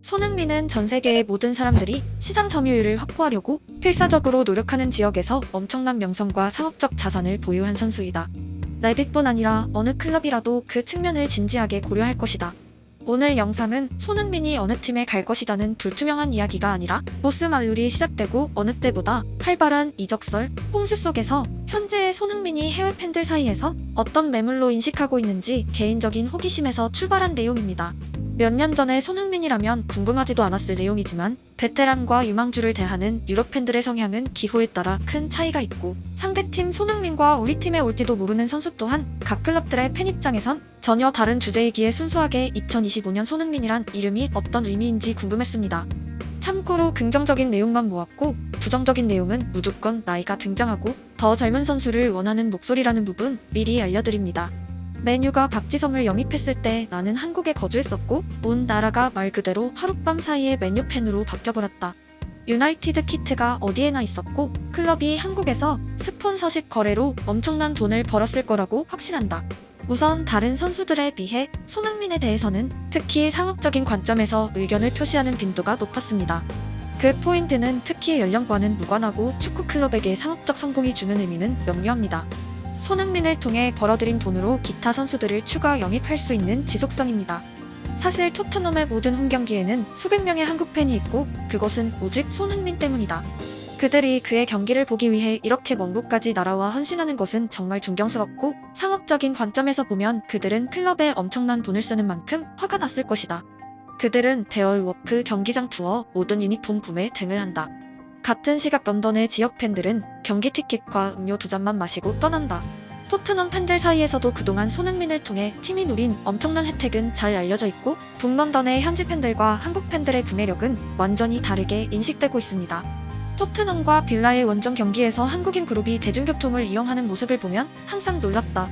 손흥민은 전 세계의 모든 사람들이 시장 점유율을 확보하려고 필사적으로 노력하는 지역에서 엄청난 명성과 상업적 자산을 보유한 선수이다. 레빗뿐 아니라 어느 클럽이라도 그 측면을 진지하게 고려할 것이다. 오늘 영상은 손흥민이 어느 팀에 갈 것이라는 불투명한 이야기가 아니라 보스 만룰이 시작되고 어느 때보다 활발한 이적설, 홍수 속에서 현재의 손흥민이 해외 팬들 사이에서 어떤 매물로 인식하고 있는지 개인적인 호기심에서 출발한 내용입니다. 몇 년 전에 손흥민이라면 궁금하지도 않았을 내용이지만 베테랑과 유망주를 대하는 유럽 팬들의 성향은 기호에 따라 큰 차이가 있고 상대팀 손흥민과 우리 팀에 올지도 모르는 선수 또한 각 클럽들의 팬 입장에선 전혀 다른 주제이기에 순수하게 2025년 손흥민이란 이름이 어떤 의미인지 궁금했습니다. 참고로 긍정적인 내용만 모았고 부정적인 내용은 무조건 나이가 등장하고 더 젊은 선수를 원하는 목소리라는 부분 미리 알려드립니다. 맨유가 박지성을 영입했을 때 나는 한국에 거주했었고 온 나라가 말 그대로 하룻밤 사이에 맨유 팬으로 바뀌어버렸다. 유나이티드 키트가 어디에나 있었고 클럽이 한국에서 스폰서십 거래로 엄청난 돈을 벌었을 거라고 확신한다. 우선 다른 선수들에 비해 손흥민에 대해서는 특히 상업적인 관점에서 의견을 표시하는 빈도가 높았습니다. 그 포인트는 특히 연령과는 무관하고 축구 클럽에게 상업적 성공이 주는 의미는 명료합니다. 손흥민을 통해 벌어들인 돈으로 기타 선수들을 추가 영입할 수 있는 지속성입니다. 사실 토트넘의 모든 홈경기에는 수백 명의 한국 팬이 있고 그것은 오직 손흥민 때문이다. 그들이 그의 경기를 보기 위해 이렇게 먼 곳까지 날아와 헌신하는 것은 정말 존경스럽고 상업적인 관점에서 보면 그들은 클럽에 엄청난 돈을 쓰는 만큼 화가 났을 것이다. 그들은 대여워크 경기장 투어, 모든 유니폼 구매 등을 한다. 같은 시각 런던의 지역 팬들은 경기 티켓과 음료 2잔만 마시고 떠난다. 토트넘 팬들 사이에서도 그동안 손흥민을 통해 팀이 누린 엄청난 혜택은 잘 알려져 있고 북런던의 현지 팬들과 한국 팬들의 구매력은 완전히 다르게 인식되고 있습니다. 토트넘과 빌라의 원정 경기에서 한국인 그룹이 대중교통을 이용하는 모습을 보면 항상 놀랐다.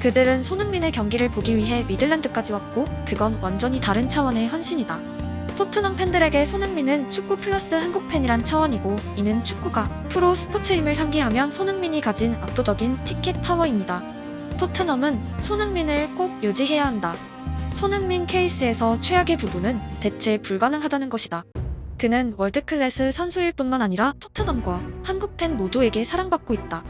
그들은 손흥민의 경기를 보기 위해 미들랜드까지 왔고 그건 완전히 다른 차원의 헌신이다. 토트넘 팬들에게 손흥민은 축구 플러스 한국 팬이란 차원이고 이는 축구가 프로 스포츠임을 상기하면 손흥민이 가진 압도적인 티켓 파워입니다. 토트넘은 손흥민을 꼭 유지해야 한다. 손흥민 케이스에서 최악의 부분은 대체 불가능하다는 것이다. 그는 월드클래스 선수일 뿐만 아니라 토트넘과 한국 팬 모두에게 사랑받고 있다.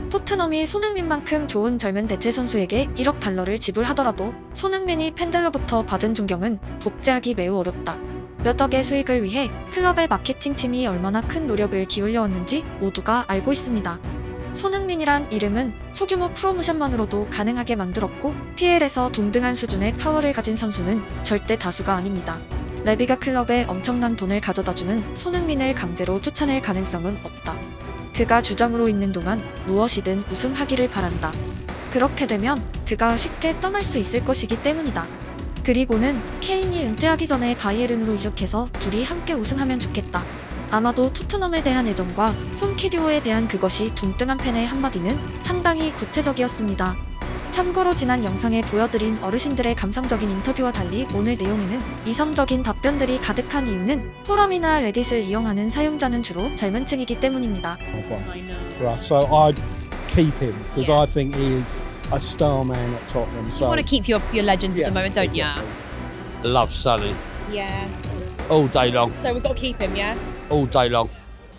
토트넘이 손흥민만큼 좋은 젊은 대체 선수에게 1억 달러를 지불하더라도 손흥민이 팬들로부터 받은 존경은 복제하기 매우 어렵다. 몇 억의 수익을 위해 클럽의 마케팅팀이 얼마나 큰 노력을 기울여왔는지 모두가 알고 있습니다. 손흥민이란 이름은 소규모 프로모션만으로도 가능하게 만들었고 PL에서 동등한 수준의 파워를 가진 선수는 절대 다수가 아닙니다. 레비가 클럽에 엄청난 돈을 가져다주는 손흥민을 강제로 쫓아낼 가능성은 없다. 그가 주장으로 있는 동안 무엇이든 우승하기를 바란다. 그렇게 되면 그가 쉽게 떠날 수 있을 것이기 때문이다. 그리고는 케인이 은퇴하기 전에 바이에른으로 이적해서 둘이 함께 우승하면 좋겠다. 아마도 토트넘에 대한 애정과 손키듀오에 대한 그것이 동등한 팬의 한마디는 상당히 구체적이었습니다. 참고로 지난 영상에 보여드린 어르신들의 감성적인 인터뷰와 달리 오늘 내용에는 이성적인 답변들이 가득한 이유는 포럼이나 레딧을 이용하는 사용자는 주로 젊은 층이기 때문입니다. For us, so I'd keep him because I think he is a star man at Tottenham. You So want to keep your legends at the moment, don't you? Love Sonny. Yeah. All day long. So we've got to keep him, yeah? All day long.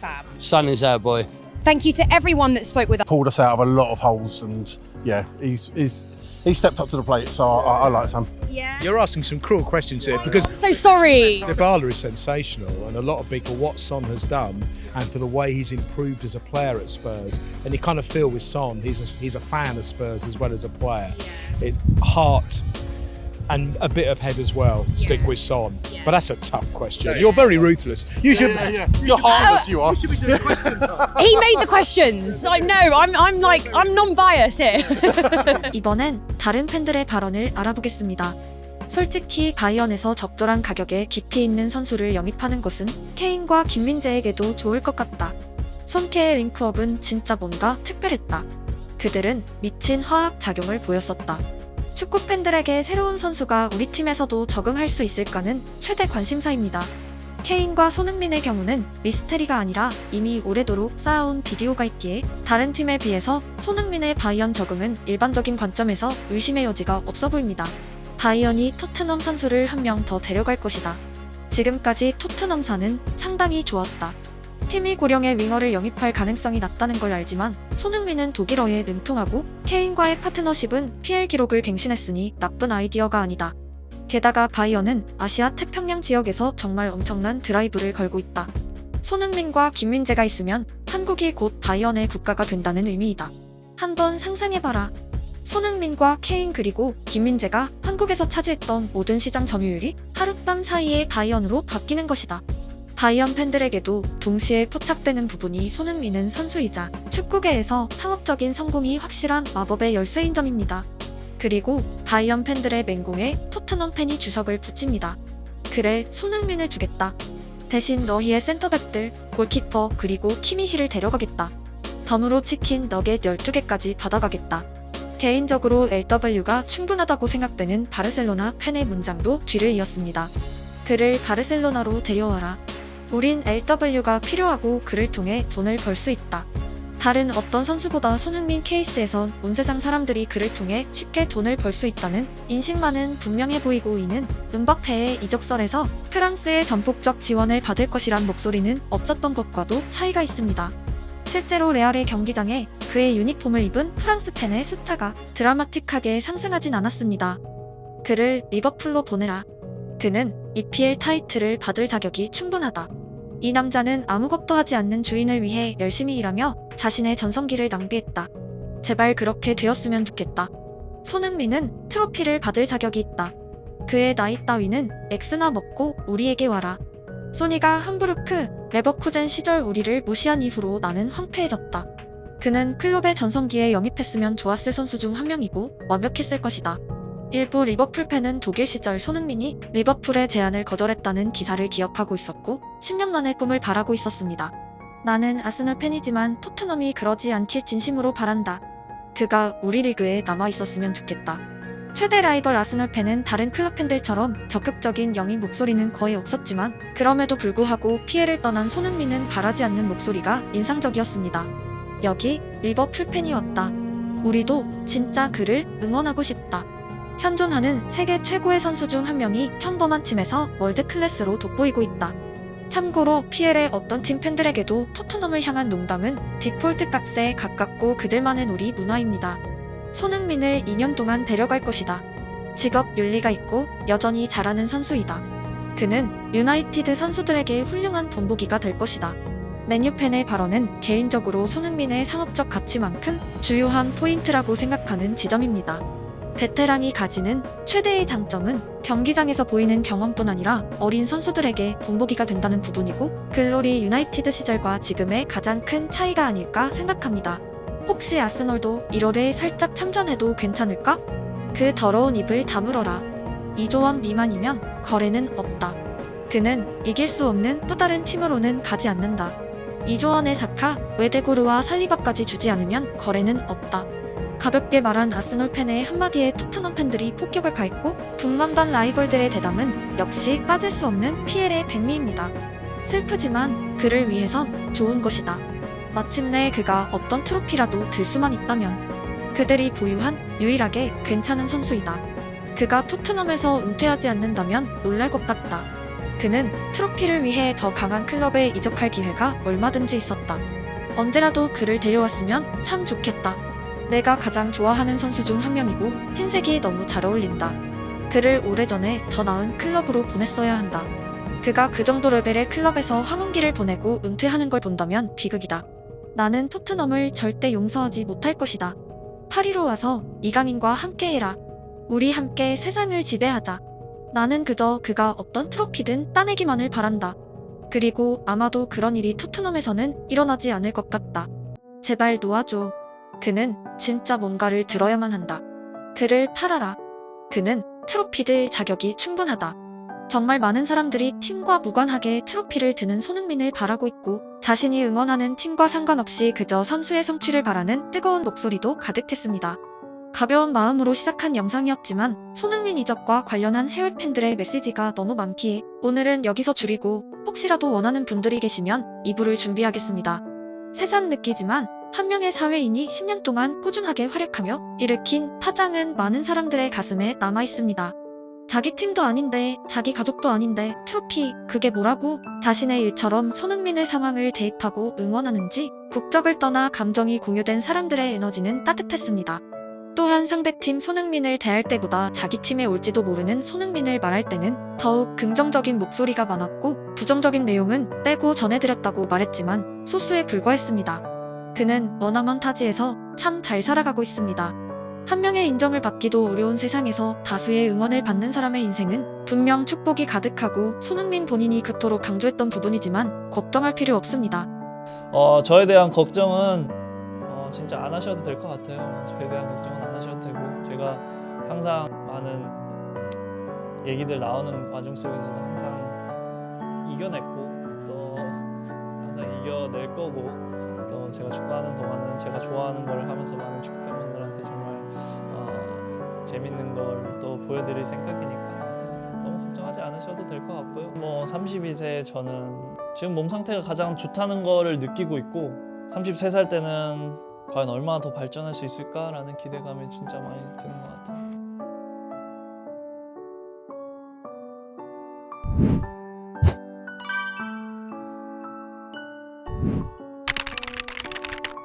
Fab. Sonny's our boy. Thank you to everyone that spoke with us. Pulled us out of a lot of holes, and yeah, he stepped up to the plate. So I like Sam. Yeah. You're asking some cruel questions here because So sorry. Dybala is sensational and a lot of people for what Son has done and for the way he's improved as a player at Spurs. And you kind of feel with Son, he's a fan of Spurs as well as a player. It's heart and a bit of head as well. Stick with Son, but that's a tough question. You're very ruthless. You should. You're heartless, you are. You should be doing questions. He made the questions. I know. I'm non-biased here. 이번엔 다른 팬들의 발언을 알아보겠습니다. 솔직히 바이언에서 적절한 가격에 깊이 있는 선수를 영입하는 것은 케인과 김민재에게도 좋을 것 같다. 손케의 링크업은 진짜 뭔가 특별했다. 그들은 미친 화학 작용을 보였었다. 축구 팬들에게 새로운 선수가 우리 팀에서도 적응할 수 있을까는 최대 관심사입니다. 케인과 손흥민의 경우는 미스테리가 아니라 이미 오래도록 쌓아온 비디오가 있기에 다른 팀에 비해서 손흥민의 바이언 적응은 일반적인 관점에서 의심의 여지가 없어 보입니다. 바이언이 토트넘 선수를 한 명 더 데려갈 것이다. 지금까지 토트넘사는 상당히 좋았다. 팀이 고령의 윙어를 영입할 가능성이 낮다는 걸 알지만 손흥민은 독일어에 능통하고 케인과의 파트너십은 PL 기록을 갱신했으니 나쁜 아이디어가 아니다. 게다가 바이언은 아시아 태평양 지역에서 정말 엄청난 드라이브를 걸고 있다. 손흥민과 김민재가 있으면 한국이 곧 바이언의 국가가 된다는 의미이다. 한번 상상해봐라. 손흥민과 케인 그리고 김민재가 한국에서 차지했던 모든 시장 점유율이 하룻밤 사이에 바이언으로 바뀌는 것이다. 바이언 팬들에게도 동시에 포착되는 부분이 손흥민은 선수이자 축구계에서 상업적인 성공이 확실한 마법의 열쇠인 점입니다. 그리고 바이언 팬들의 맹공에 토트넘 팬이 주석을 붙입니다. 그래, 손흥민을 주겠다. 대신 너희의 센터백들, 골키퍼 그리고 키미히를 데려가겠다. 덤으로 치킨 너겟 12개까지 받아가겠다. 개인적으로 LW가 충분하다고 생각되는 바르셀로나 팬의 문장도 뒤를 이었습니다. 그를 바르셀로나로 데려와라. 우린 LW가 필요하고 그를 통해 돈을 벌 수 있다. 다른 어떤 선수보다 손흥민 케이스에선 온 세상 사람들이 그를 통해 쉽게 돈을 벌 수 있다는 인식만은 분명해 보이고 이는 은바페의 이적설에서 프랑스의 전폭적 지원을 받을 것이란 목소리는 없었던 것과도 차이가 있습니다. 실제로 레알의 경기장에 그의 유니폼을 입은 프랑스 팬의 숫자가 드라마틱하게 상승하진 않았습니다. 그를 리버풀로 보내라. 그는 EPL 타이틀을 받을 자격이 충분하다. 이 남자는 아무것도 하지 않는 주인을 위해 열심히 일하며 자신의 전성기를 낭비했다. 제발 그렇게 되었으면 좋겠다. 손흥민은 트로피를 받을 자격이 있다. 그의 나이 따위는 X나 먹고 우리에게 와라. 소니가 함부르크, 레버쿠젠 시절 우리를 무시한 이후로 나는 황폐해졌다. 그는 클럽의 전성기에 영입했으면 좋았을 선수 중 한 명이고 완벽했을 것이다. 일부 리버풀 팬은 독일 시절 손흥민이 리버풀의 제안을 거절했다는 기사를 기억하고 있었고 10년 만의 꿈을 바라고 있었습니다. 나는 아스널 팬이지만 토트넘이 그러지 않길 진심으로 바란다. 그가 우리 리그에 남아 있었으면 좋겠다. 최대 라이벌 아스널 팬은 다른 클럽 팬들처럼 적극적인 영입 목소리는 거의 없었지만 그럼에도 불구하고 피해를 떠난 손흥민은 바라지 않는 목소리가 인상적이었습니다. 여기 리버풀 팬이었다. 우리도 진짜 그를 응원하고 싶다. 현존하는 세계 최고의 선수 중 한 명이 평범한 팀에서 월드 클래스로 돋보이고 있다. 참고로 PL의 어떤 팀 팬들에게도 토트넘을 향한 농담은 디폴트 값에 가깝고 그들만의 놀이 문화입니다. 손흥민을 2년 동안 데려갈 것이다. 직업 윤리가 있고 여전히 잘하는 선수이다. 그는 유나이티드 선수들에게 훌륭한 본보기가 될 것이다. 맨유 팬의 발언은 개인적으로 손흥민의 상업적 가치만큼 주요한 포인트라고 생각하는 지점입니다. 베테랑이 가지는 최대의 장점은 경기장에서 보이는 경험뿐 아니라 어린 선수들에게 본보기가 된다는 부분이고 글로리 유나이티드 시절과 지금의 가장 큰 차이가 아닐까 생각합니다. 혹시 아스널도 1월에 살짝 참전해도 괜찮을까? 그 더러운 입을 다물어라. 2조 원 미만이면 거래는 없다. 그는 이길 수 없는 또 다른 팀으로는 가지 않는다. 2조 원의 사카, 웨데고르와 살리바까지 주지 않으면 거래는 없다. 가볍게 말한 아스널 팬의 한마디에 토트넘 팬들이 폭격을 가했고 북런던 라이벌들의 대담은 역시 빠질 수 없는 PL의 백미입니다. 슬프지만 그를 위해선 좋은 것이다. 마침내 그가 어떤 트로피라도 들 수만 있다면 그들이 보유한 유일하게 괜찮은 선수이다. 그가 토트넘에서 은퇴하지 않는다면 놀랄 것 같다. 그는 트로피를 위해 더 강한 클럽에 이적할 기회가 얼마든지 있었다. 언제라도 그를 데려왔으면 참 좋겠다. 내가 가장 좋아하는 선수 중 한 명이고 흰색이 너무 잘 어울린다. 그를 오래전에 더 나은 클럽으로 보냈어야 한다. 그가 그 정도 레벨의 클럽에서 황혼기를 보내고 은퇴하는 걸 본다면 비극이다. 나는 토트넘을 절대 용서하지 못할 것이다. 파리로 와서 이강인과 함께해라. 우리 함께 세상을 지배하자. 나는 그저 그가 어떤 트로피든 따내기만을 바란다. 그리고 아마도 그런 일이 토트넘에서는 일어나지 않을 것 같다. 제발 놓아줘. 그는 진짜 뭔가를 들어야만 한다. 그를 팔아라. 그는 트로피들 자격이 충분하다. 정말 많은 사람들이 팀과 무관하게 트로피를 드는 손흥민을 바라고 있고 자신이 응원하는 팀과 상관없이 그저 선수의 성취를 바라는 뜨거운 목소리도 가득했습니다. 가벼운 마음으로 시작한 영상이었지만 손흥민 이적과 관련한 해외 팬들의 메시지가 너무 많기에 오늘은 여기서 줄이고 혹시라도 원하는 분들이 계시면 2부를 준비하겠습니다. 새삼 느끼지만 한 명의 사회인이 10년 동안 꾸준하게 활약하며 일으킨 파장은 많은 사람들의 가슴에 남아있습니다. 자기 팀도 아닌데, 자기 가족도 아닌데 트로피 그게 뭐라고? 자신의 일처럼 손흥민의 상황을 대입하고 응원하는지 국적을 떠나 감정이 공유된 사람들의 에너지는 따뜻했습니다. 또한 상대팀 손흥민을 대할 때보다 자기 팀에 올지도 모르는 손흥민을 말할 때는 더욱 긍정적인 목소리가 많았고 부정적인 내용은 빼고 전해드렸다고 말했지만 소수에 불과했습니다. 그는 머나먼타지에서 참 잘 살아가고 있습니다. 한 명의 인정을 받기도 어려운 세상에서 다수의 응원을 받는 사람의 인생은 분명 축복이 가득하고 손흥민 본인이 그토록 강조했던 부분이지만 걱정할 필요 없습니다. 저에 대한 걱정은 진짜 안 하셔도 될 것 같아요. 저에 대한 걱정은 안 하셔도 되고 제가 항상 많은 얘기들 나오는 과정 속에서도 항상 이겨냈고 또 항상 이겨낼 거고 또 제가 축구하는 동안은 제가 좋아하는 걸 하면서 많은 축구 팬분들한테 정말 재밌는 걸 또 보여드릴 생각이니까 너무 걱정하지 않으셔도 될 것 같고요. 뭐 32세 저는 지금 몸 상태가 가장 좋다는 거를 느끼고 있고 33살 때는 과연 얼마나 더 발전할 수 있을까라는 기대감이 진짜 많이 드는 것 같아요.